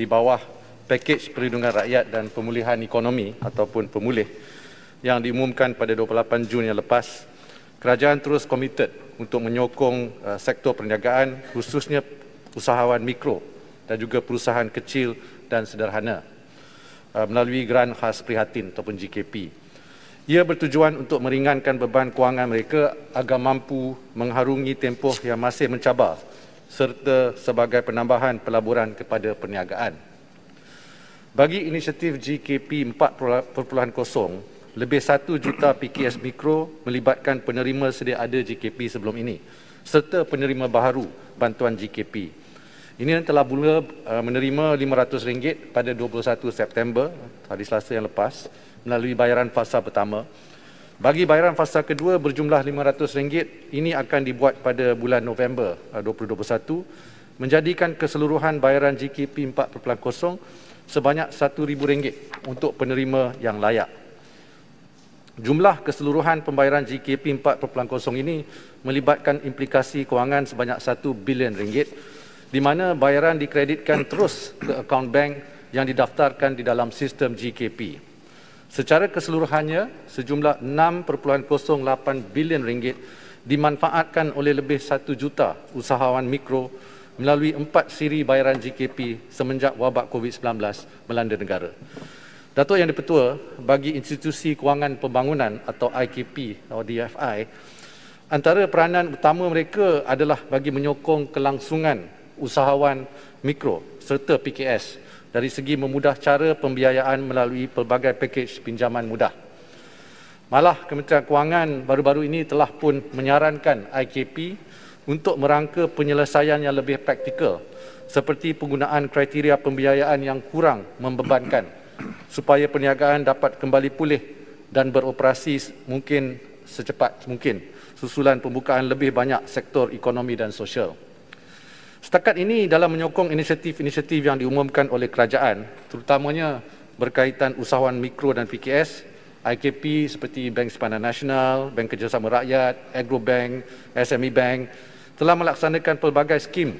di bawah pakej perlindungan rakyat dan pemulihan ekonomi ataupun pemulih yang diumumkan pada 28 Jun yang lepas, kerajaan terus komited untuk menyokong sektor perniagaan, khususnya usahawan mikro dan juga perusahaan kecil dan sederhana melalui Geran Khas Prihatin ataupun GKP. Ia bertujuan untuk meringankan beban kewangan mereka agar mampu mengharungi tempoh yang masih mencabar serta sebagai penambahan pelaburan kepada perniagaan. Bagi inisiatif GKP 4.0, lebih 1 juta PKS mikro melibatkan penerima sedia ada GKP sebelum ini serta penerima baharu bantuan GKP. Ini telah mula menerima RM500 pada 21 September, hari Selasa yang lepas, melalui bayaran fasa pertama. Bagi bayaran fasa kedua berjumlah RM500, ini akan dibuat pada bulan November 2021, menjadikan keseluruhan bayaran GKP 4.0 sebanyak RM1,000 untuk penerima yang layak. Jumlah keseluruhan pembayaran GKP 4.0 ini melibatkan implikasi kewangan sebanyak RM1 bilion, di mana bayaran dikreditkan terus ke akaun bank yang didaftarkan di dalam sistem GKP. Secara keseluruhannya, sejumlah RM6.08 bilion dimanfaatkan oleh lebih 1 juta usahawan mikro melalui 4 siri bayaran GKP semenjak wabak COVID-19 melanda negara. Datuk Yang di-Pertua, bagi institusi kewangan pembangunan atau IKP atau DFI, antara peranan utama mereka adalah bagi menyokong kelangsungan usahawan mikro serta PKS dari segi memudah cara pembiayaan melalui pelbagai pakej pinjaman mudah. Malah Kementerian Kewangan baru-baru ini telah pun menyarankan IKP untuk merangka penyelesaian yang lebih praktikal seperti penggunaan kriteria pembiayaan yang kurang membebankan supaya perniagaan dapat kembali pulih dan beroperasi mungkin secepat mungkin susulan pembukaan lebih banyak sektor ekonomi dan sosial. Setakat ini dalam menyokong inisiatif-inisiatif yang diumumkan oleh kerajaan, terutamanya berkaitan usahawan mikro dan PKS, IKP seperti Bank Simpanan Nasional, Bank Kerjasama Rakyat, Agrobank, SME Bank telah melaksanakan pelbagai skim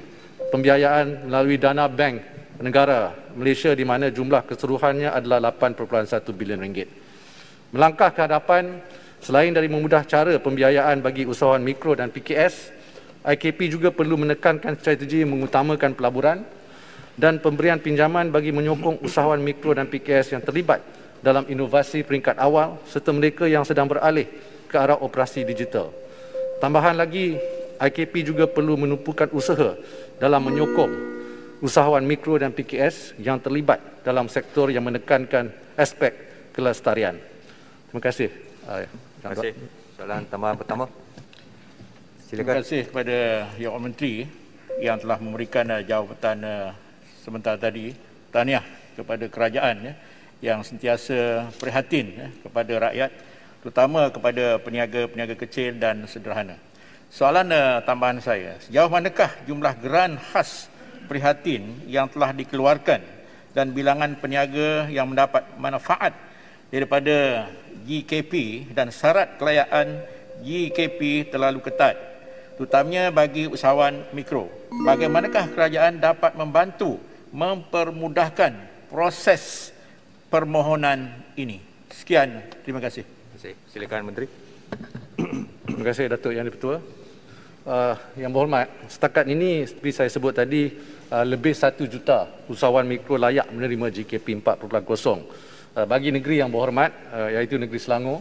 pembiayaan melalui dana bank negara Malaysia di mana jumlah keseluruhannya adalah RM8.1 bilion. Melangkah ke hadapan, selain dari memudah cara pembiayaan bagi usahawan mikro dan PKS, IKP juga perlu menekankan strategi mengutamakan pelaburan dan pemberian pinjaman bagi menyokong usahawan mikro dan PKS yang terlibat dalam inovasi peringkat awal serta mereka yang sedang beralih ke arah operasi digital. Tambahan lagi, IKP juga perlu menumpukan usaha dalam menyokong usahawan mikro dan PKS yang terlibat dalam sektor yang menekankan aspek kelestarian. Terima kasih. Terima kasih. Soalan tambahan pertama. Silakan. Terima kasih kepada Yang Menteri yang telah memberikan jawapan sebentar tadi. Tahniah kepada kerajaan yang sentiasa prihatin kepada rakyat, terutama kepada peniaga-peniaga kecil dan sederhana. Soalan tambahan saya, sejauh manakah jumlah geran khas prihatin yang telah dikeluarkan dan bilangan peniaga yang mendapat manfaat daripada GKP dan syarat kelayakan GKP terlalu ketat, terutamanya bagi usahawan mikro? Bagaimanakah kerajaan dapat membantu mempermudahkan proses permohonan ini? Sekian, terima kasih. Silakan Menteri. Terima kasih Datuk Yang di-Pertua. Yang berhormat, setakat ini seperti saya sebut tadi, lebih 1 juta usahawan mikro layak menerima GKP 4.0. Bagi negeri yang berhormat, iaitu negeri Selangor,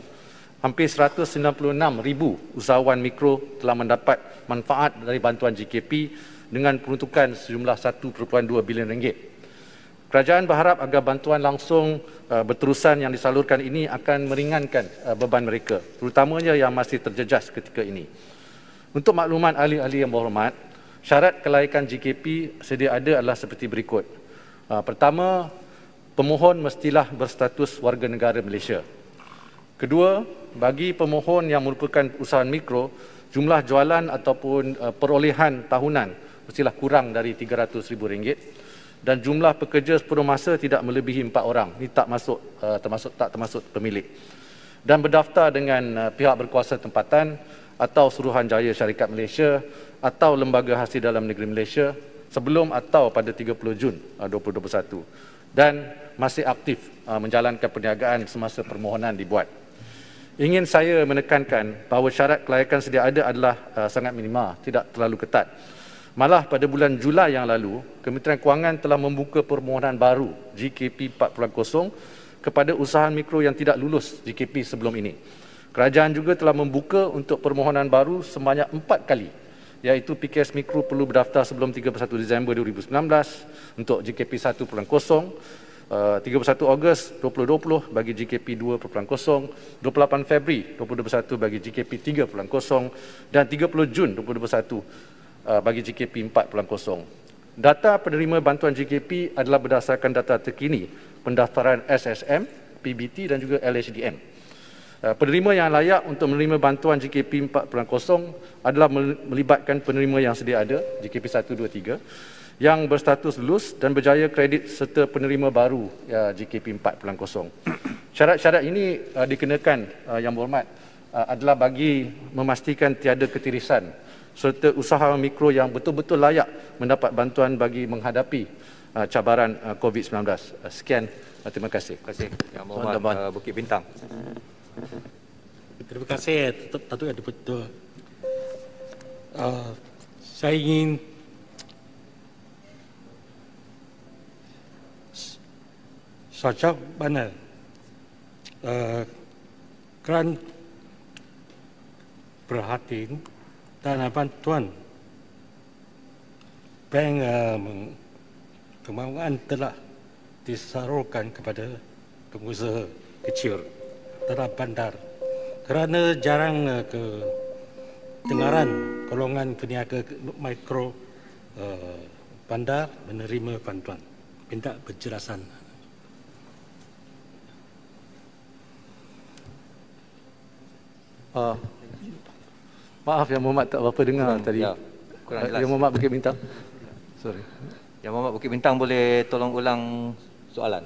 hampir 196,000 usahawan mikro telah mendapat manfaat dari bantuan GKP dengan peruntukan sejumlah RM1.2 bilion. Kerajaan berharap agar bantuan langsung berterusan yang disalurkan ini akan meringankan beban mereka, terutamanya yang masih terjejas ketika ini. Untuk makluman ahli-ahli yang berhormat, syarat kelayakan GKP sedia ada adalah seperti berikut. Pertama, pemohon mestilah berstatus warga negara Malaysia. Kedua, bagi pemohon yang merupakan usahawan mikro, jumlah jualan ataupun perolehan tahunan mestilah kurang dari RM300,000 dan jumlah pekerja sepenuh masa tidak melebihi 4 orang. Ini tak termasuk pemilik. Dan berdaftar dengan pihak berkuasa tempatan atau Suruhanjaya Syarikat Malaysia atau Lembaga Hasil Dalam Negeri Malaysia sebelum atau pada 30 Jun 2021 dan masih aktif menjalankan perniagaan semasa permohonan dibuat. Ingin saya menekankan bahawa syarat kelayakan sedia ada adalah sangat minima, tidak terlalu ketat. Malah pada bulan Julai yang lalu, Kementerian Kewangan telah membuka permohonan baru GKP 4.0 kepada usahawan mikro yang tidak lulus GKP sebelum ini. Kerajaan juga telah membuka untuk permohonan baru sebanyak 4 kali, iaitu PKS Mikro perlu berdaftar sebelum 31 Disember 2019 untuk GKP 1.0, 31 Ogos 2020 bagi GKP 2.0, 28 Februari 2021 bagi GKP 3.0 dan 30 Jun 2021 bagi GKP 4.0. Data penerima bantuan GKP adalah berdasarkan data terkini pendaftaran SSM, PBT dan juga LHDN. Penerima yang layak untuk menerima bantuan GKP 4.0 adalah melibatkan penerima yang sedia ada, GKP 1, 2, 3, yang berstatus lulus dan berjaya kredit serta penerima baru GKP 4.0. Syarat-syarat ini dikenakan, Yang Berhormat, adalah bagi memastikan tiada ketirisan serta usahawan mikro yang betul-betul layak mendapat bantuan bagi menghadapi cabaran COVID-19. Sekian, terima kasih. Terima kasih. Yang Berhormat Bukit Bintang. Terima kasih, Datuk Deputy. Saya ingin sejauh mana kerana perhatian dana bantuan bank kemauan telah disalurkan kepada pengusaha kecil dalam bandar kerana jarang kedengaran golongan peniaga mikro bandar menerima bantuan. Minta penjelasan. Maaf Yang Berhormat, tak berapa dengar tadi. Ya, kurang jelas. Yang Berhormat Bukit Bintang. Sorry. Yang Berhormat Bukit Bintang boleh tolong ulang soalan.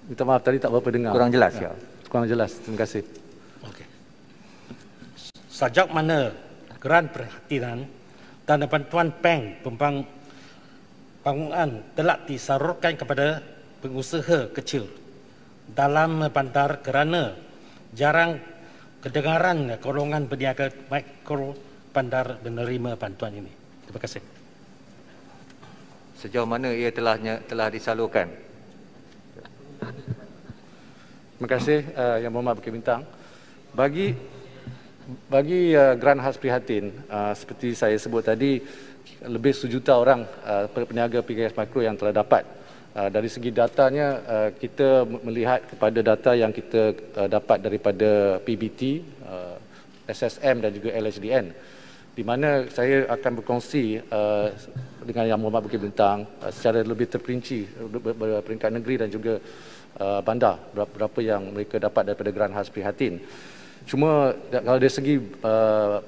Minta maaf tadi tak berapa dengar. Kurang jelas ya. Kurang jelas. Terima kasih. Okey. Sejak mana geran perhatian dana bantuan bank pembangunan telah disalurkan kepada pengusaha kecil dalam bandar kerana jarang kedengaran golongan peniaga mikro bandar menerima bantuan ini? Terima kasih. Sejauh mana ia telah disalurkan? Terima kasih Yang Berhormat Bukit Bintang. Bagi geran khas prihatin, seperti saya sebut tadi, lebih 1 juta orang peniaga PKS Mikro yang telah dapat. Dari segi datanya, kita melihat kepada data yang kita dapat daripada PBT, SSM dan juga LHDN, di mana saya akan berkongsi dengan Yang Berhormat Bukit Bintang secara lebih terperinci peringkat negeri dan juga bandar berapa yang mereka dapat daripada geran khas prihatin. Cuma kalau dari segi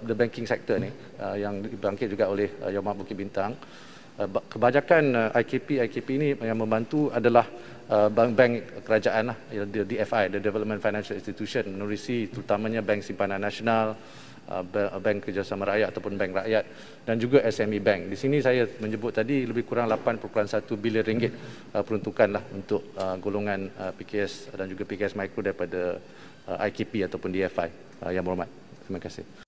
the banking sector ni yang dibangkit juga oleh Yang Berhormat Bukit Bintang, kebanyakan IKP ini yang membantu adalah bank-bank kerajaan lah, DFI, the Development Financial Institution, menerusi terutamanya Bank Simpanan Nasional, Bank Kerjasama Rakyat ataupun Bank Rakyat dan juga SME Bank. Di sini saya menyebut tadi lebih kurang 8.1 bilion ringgit peruntukan lah untuk golongan PKS dan juga PKS Mikro daripada IKP ataupun DFI. Yang Berhormat. Terima kasih.